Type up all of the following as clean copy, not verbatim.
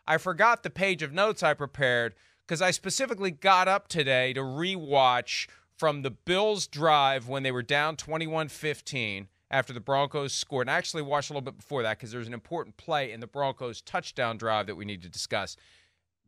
I forgot the page of notes I prepared because I specifically got up today to rewatch from the Bills' drive when they were down 21-15 after the Broncos scored. And I actually watched a little bit before that because there's an important play in the Broncos' touchdown drive that we need to discuss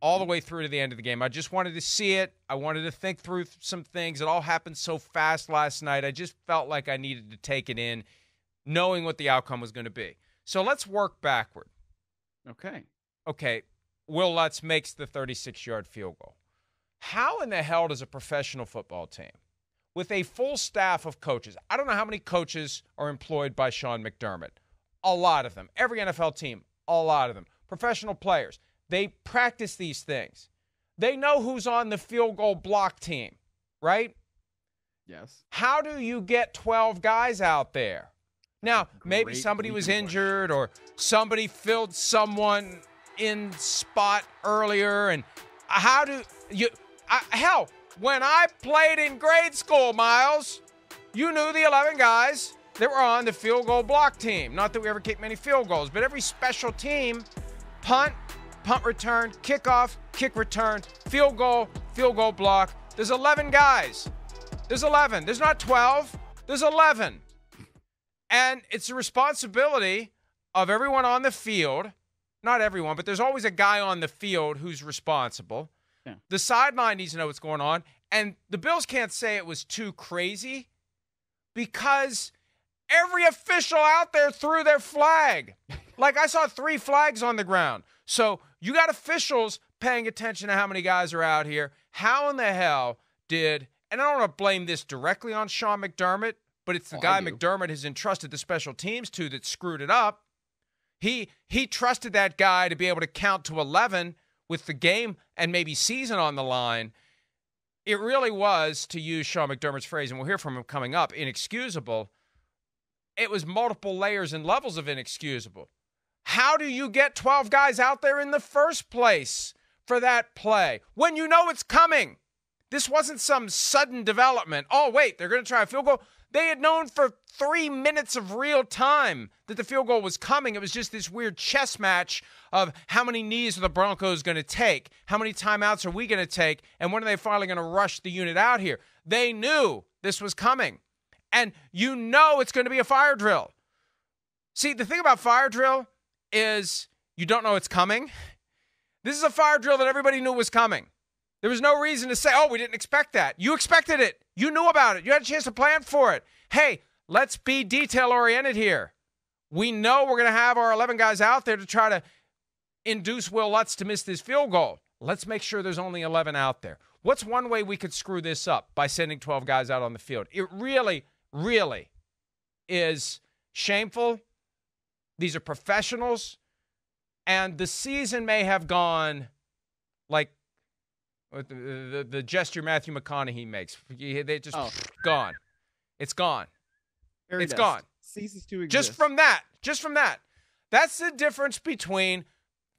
all the way through to the end of the game. I just wanted to see it. I wanted to think through some things. It all happened so fast last night. I just felt like I needed to take it in, knowing what the outcome was going to be. So let's work backward. Okay. Will Lutz makes the 36-yard field goal. How in the hell does a professional football team with a full staff of coaches, I don't know how many coaches are employed by Sean McDermott, a lot of them, every NFL team, a lot of them, professional players, they practice these things. They know who's on the field goal block team, right? Yes. How do you get 12 guys out there? Now, maybe somebody was injured or somebody filled someone in spot earlier. And how do you hell, when I played in grade school, Myles, you knew the 11 guys that were on the field goal block team. Not that we ever kicked many field goals, but every special team, punt return, kickoff, kick return, field goal block. There's 11 guys. There's 11. There's not 12. There's 11. And it's the responsibility of everyone on the field, not everyone, but there's always a guy on the field who's responsible. Yeah. The sideline needs to know what's going on. And the Bills can't say it was too crazy because every official out there threw their flag. Like, I saw 3 flags on the ground. So you got officials paying attention to how many guys are out here. How in the hell did, and I don't want to blame this directly on Sean McDermott, but it's the guy McDermott has entrusted the special teams to that screwed it up. He trusted that guy to be able to count to 11 with the game and maybe season on the line. It really was, to use Sean McDermott's phrase, and we'll hear from him coming up, inexcusable. It was multiple layers and levels of inexcusable. How do you get 12 guys out there in the first place for that play when you know it's coming? This wasn't some sudden development. Oh, wait, they're going to try a field goal. They had known for 3 minutes of real time that the field goal was coming. It was just this weird chess match of how many knees are the Broncos going to take? How many timeouts are we going to take? And when are they finally going to rush the unit out here? They knew this was coming. And you know it's going to be a fire drill. See, the thing about fire drill is you don't know it's coming. This is a fire drill that everybody knew was coming. There was no reason to say, oh, we didn't expect that. You expected it. You knew about it. You had a chance to plan for it. Hey, let's be detail-oriented here. We know we're going to have our 11 guys out there to try to induce Will Lutz to miss this field goal. Let's make sure there's only 11 out there. What's one way we could screw this up? By sending 12 guys out on the field. It really, really is shameful. These are professionals. And the season may have gone like the gesture Matthew McConaughey makes. They just gone. It's gone. It's gone. Ceases to exist. Just from that. That's the difference between,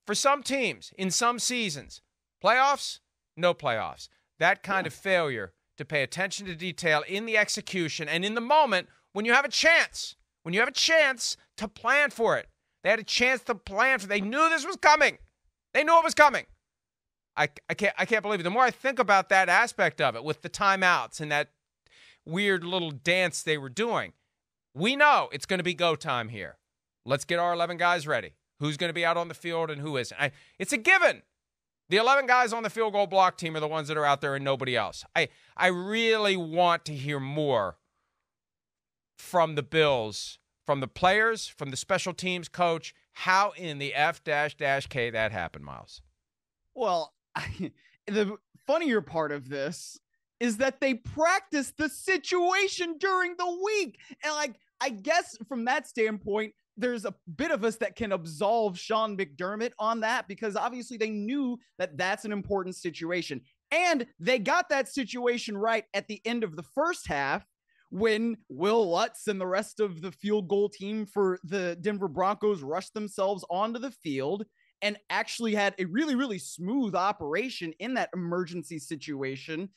for some teams, in some seasons, playoffs, no playoffs. That kind of failure to pay attention to detail in the execution and in the moment when you have a chance. When you have a chance to plan for it. They had a chance to plan for it. They knew this was coming. They knew it was coming. I can't believe it. The more I think about that aspect of it with the timeouts and that weird little dance they were doing, we know it's going to be go time here. Let's get our 11 guys ready. Who's going to be out on the field and who isn't? It's a given. The 11 guys on the field goal block team are the ones that are out there and nobody else. I really want to hear more from the Bills, from the players, from the special teams coach, how in the F-K that happened, Myles. Well, the funnier part of this is that they practiced the situation during the week. And I guess from that standpoint, there's a bit of us that can absolve Sean McDermott on that because obviously they knew that that's an important situation. And they got that situation right at the end of the first half when Will Lutz and the rest of the field goal team for the Denver Broncos rushed themselves onto the field and actually had a really, really smooth operation in that emergency situation.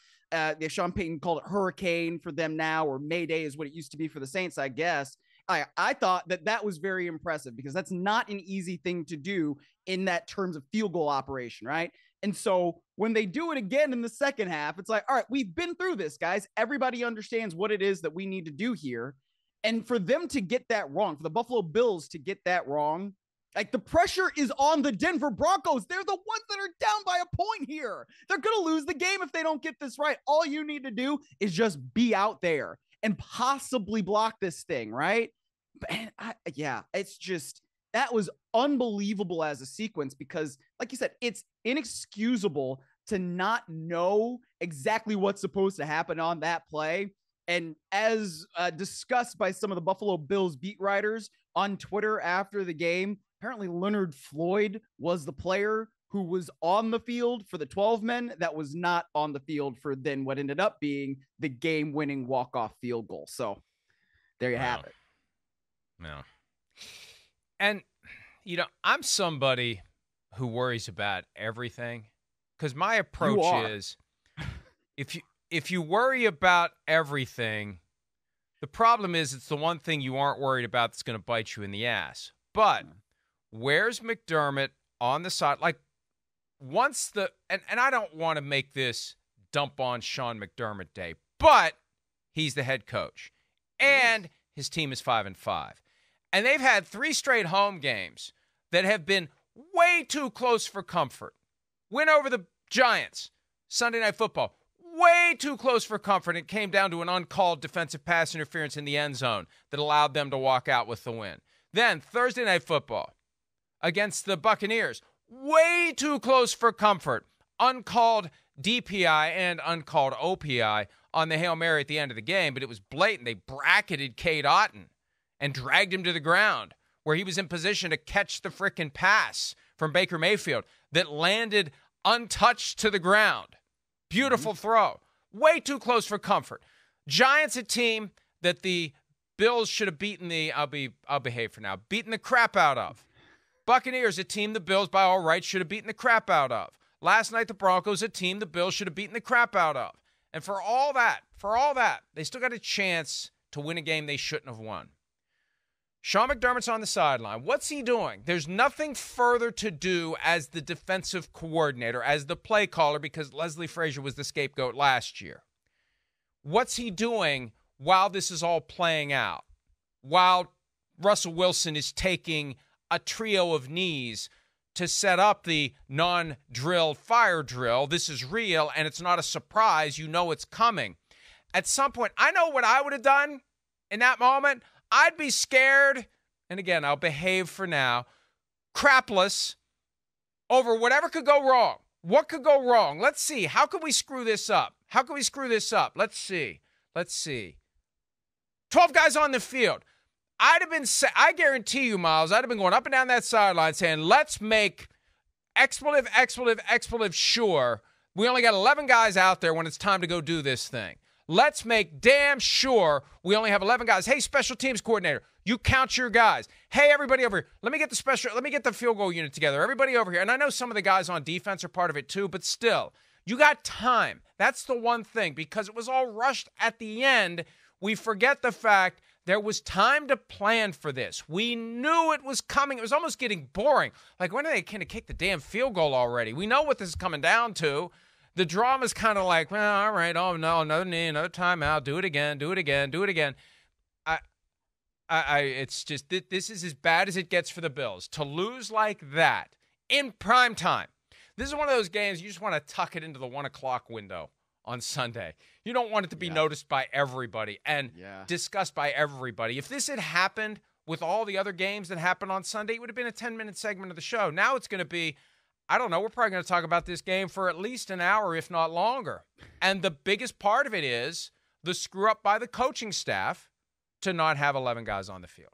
Sean Payton called it hurricane for them now, or Mayday is what it used to be for the Saints, I guess. I thought that was very impressive because that's not an easy thing to do in that terms of field goal operation, right? And so when they do it again in the second half, it's like, all right, we've been through this, guys. Everybody understands what it is that we need to do here. And for them to get that wrong, for the Buffalo Bills to get that wrong, like the pressure is on the Denver Broncos. They're the ones that are down by a point here. They're going to lose the game if they don't get this right. All you need to do is just be out there and possibly block this thing, right? It's just, that was unbelievable as a sequence because, like you said, it's inexcusable to not know exactly what's supposed to happen on that play. And as discussed by some of the Buffalo Bills beat writers on Twitter after the game, apparently Leonard Floyd was the player who was on the field for the 12 men that was not on the field for then what ended up being the game-winning walk-off field goal. So there you have it. No. And, I'm somebody who worries about everything because my approach is if you worry about everything, the problem is it's the one thing you aren't worried about that's going to bite you in the ass. But where's McDermott on the side? Like, once and I don't want to make this dump on Sean McDermott day, but he's the head coach. And his team is 5-5. And they've had 3 straight home games that have been way too close for comfort. Win over the Giants, Sunday Night Football. Way too close for comfort. It came down to an uncalled defensive pass interference in the end zone that allowed them to walk out with the win. Then Thursday Night Football against the Buccaneers. Way too close for comfort. Uncalled DPI and uncalled OPI on the Hail Mary at the end of the game, but it was blatant. They bracketed Cade Otton and dragged him to the ground where he was in position to catch the frickin' pass from Baker Mayfield that landed untouched to the ground. Beautiful throw. Way too close for comfort. Giants, a team that the Bills should have beaten I'll behave for now, beaten the crap out of. Buccaneers, a team the Bills, by all rights, should have beaten the crap out of. Last night, the Broncos, a team the Bills should have beaten the crap out of. And for all that, they still got a chance to win a game they shouldn't have won. Sean McDermott's on the sideline. What's he doing? There's nothing further to do as the defensive coordinator, as the play caller, because Leslie Frazier was the scapegoat last year. What's he doing while this is all playing out? While Russell Wilson is taking a trio of knees to set up the non-drill fire drill. This is real, and it's not a surprise. You know it's coming. At some point, I know what I would have done in that moment. I'd be scared, and again, I'll behave for now, crapless over whatever could go wrong. What could go wrong? Let's see. How could we screw this up? Let's see. 12 guys on the field. I guarantee you, Miles, I'd have been going up and down that sideline saying, let's make expletive sure we only got 11 guys out there when it's time to go do this thing. Let's make damn sure we only have 11 guys. Hey, special teams coordinator, you count your guys. Hey, everybody over here, let me get the field goal unit together. Everybody over here. And I know some of the guys on defense are part of it too, but still, you got time. That's the one thing, because it was all rushed at the end. We forget the fact there was time to plan for this. We knew it was coming. It was almost getting boring. Like, when are they going to kick the damn field goal already? We know what this is coming down to. The drama's kind of like, well, all right, oh no, another knee, another timeout, do it again. It's just, this is as bad as it gets for the Bills. To lose like that in prime time. This is one of those games you just want to tuck it into the 1 o'clock window on Sunday. You don't want it to be noticed by everybody and discussed by everybody. If this had happened with all the other games that happened on Sunday, it would have been a 10-minute segment of the show. Now it's going to be, I don't know, we're probably going to talk about this game for at least an hour, if not longer. And the biggest part of it is the screw up by the coaching staff to not have 11 guys on the field.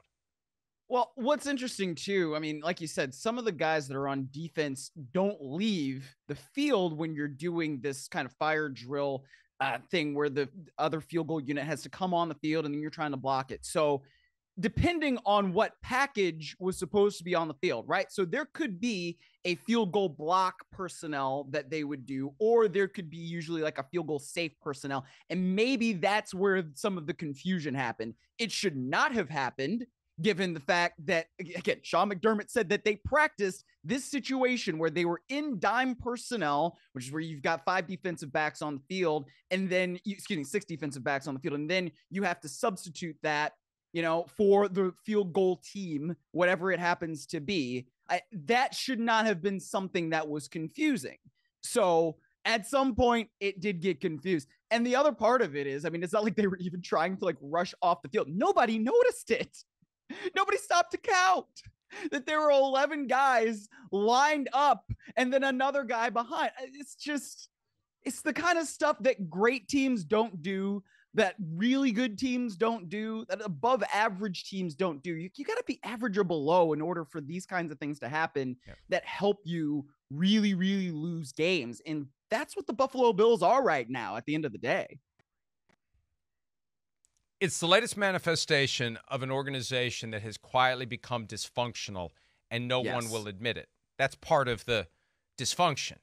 Well, what's interesting too, I mean, like you said, some of the guys that are on defense don't leave the field when you're doing this kind of fire drill thing where the other field goal unit has to come on the field and then you're trying to block it. So depending on what package was supposed to be on the field, right? So there could be a field goal block personnel that they would do, or there could be usually like a field goal safe personnel. And maybe that's where some of the confusion happened. It should not have happened, given the fact that, again, Sean McDermott said that they practiced this situation where they were in dime personnel, which is where you've got 5 defensive backs on the field, and then, 6 defensive backs on the field, and then you have to substitute that, for the field goal team, whatever it happens to be. That should not have been something that was confusing. So at some point, it did get confused. And the other part of it is, it's not like they were even trying to rush off the field. Nobody noticed it. Nobody stopped to count that there were 11 guys lined up and then another guy behind. It's the kind of stuff that great teams don't do, that really good teams don't do, that above average teams don't do. You got to be average or below in order for these kinds of things to happen that help you really, really lose games. And that's what the Buffalo Bills are right now at the end of the day. It's the latest manifestation of an organization that has quietly become dysfunctional, and no one will admit it. That's part of the dysfunction.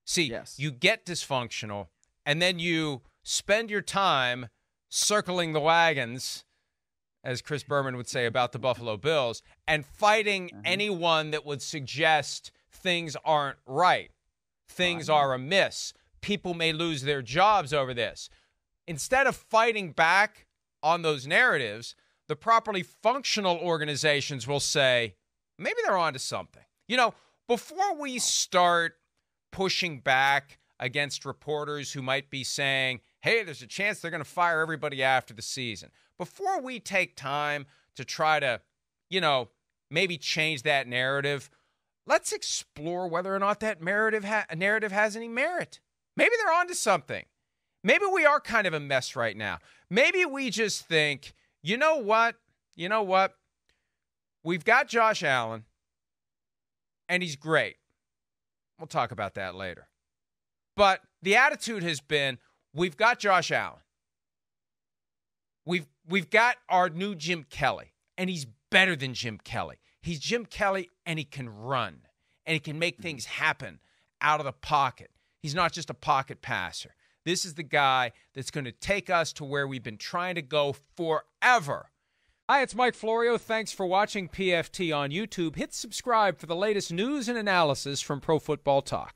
See, you get dysfunctional, and then you spend your time circling the wagons, as Chris Berman would say about the Buffalo Bills, and fighting anyone that would suggest things aren't right, things are amiss, people may lose their jobs over this. Instead of fighting back on those narratives, the properly functional organizations will say, maybe they're onto something. Before we start pushing back against reporters who might be saying, hey, there's a chance they're going to fire everybody after the season, before we take time to try to, maybe change that narrative, let's explore whether or not that narrative has any merit. Maybe they're onto something. Maybe we are kind of a mess right now. Maybe we just think, you know what? We've got Josh Allen, and he's great. We'll talk about that later. But the attitude has been, we've got Josh Allen. We've got our new Jim Kelly, and he's better than Jim Kelly. He's Jim Kelly, and he can run, and he can make things happen out of the pocket. He's not just a pocket passer. This is the guy that's going to take us to where we've been trying to go forever. Hi, it's Mike Florio. Thanks for watching PFT on YouTube. Hit subscribe for the latest news and analysis from Pro Football Talk.